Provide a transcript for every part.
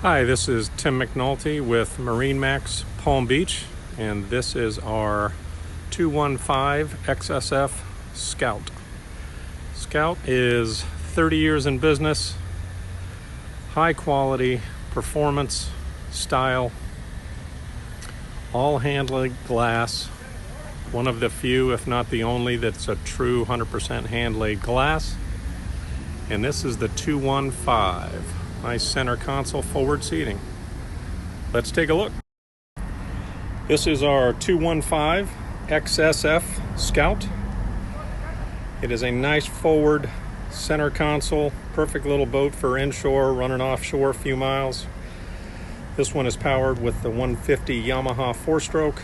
Hi, this is Tim McNulty with MarineMax Palm Beach, and this is our 215 XSF Scout. Scout is 30 years in business, high quality, performance, style, all hand-laid glass. One of the few, if not the only, that's a true 100% hand-laid glass. And this is the 215. Nice center console, forward seating. Let's take a look. This is our 215 XSF Scout. It is a nice forward center console, perfect little boat for inshore, running offshore a few miles. This one is powered with the 150 Yamaha 4-stroke.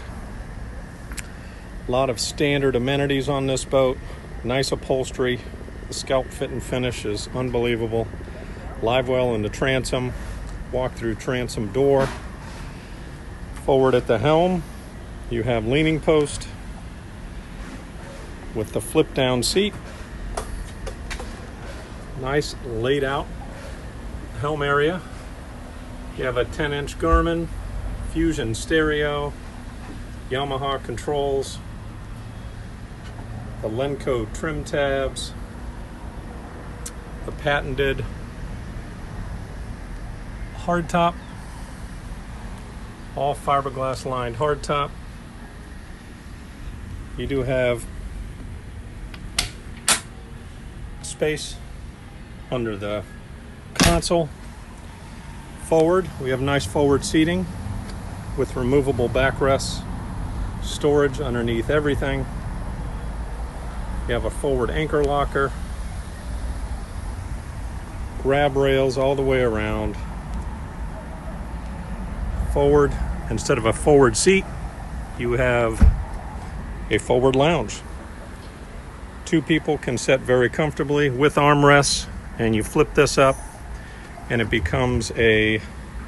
A lot of standard amenities on this boat. Nice upholstery. The scalp fit and finish is unbelievable. Live well in the transom, walk-through transom door. Forward at the helm, you have leaning post with the flip-down seat. Nice laid out helm area. You have a 10-inch Garmin, Fusion stereo, Yamaha controls, the Lenco trim tabs, the patented hardtop, all fiberglass lined hardtop. You do have space under the console. Forward, we have nice forward seating with removable backrests, storage underneath everything. You have a forward anchor locker, grab rails all the way around. Forward, instead of a forward seat, you have a forward lounge. Two people can sit very comfortably with armrests, and you flip this up and it becomes a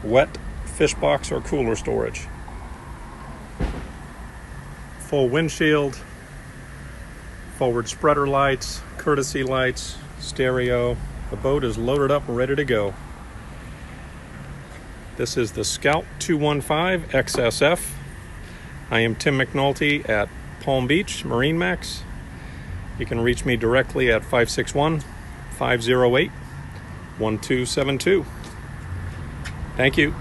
wet fish box or cooler storage. Full windshield, forward spreader lights, courtesy lights, stereo. The boat is loaded up and ready to go. This is the Scout 215 XSF. I am Tim McNulty at Palm Beach, MarineMax. You can reach me directly at 561-508-1272. Thank you.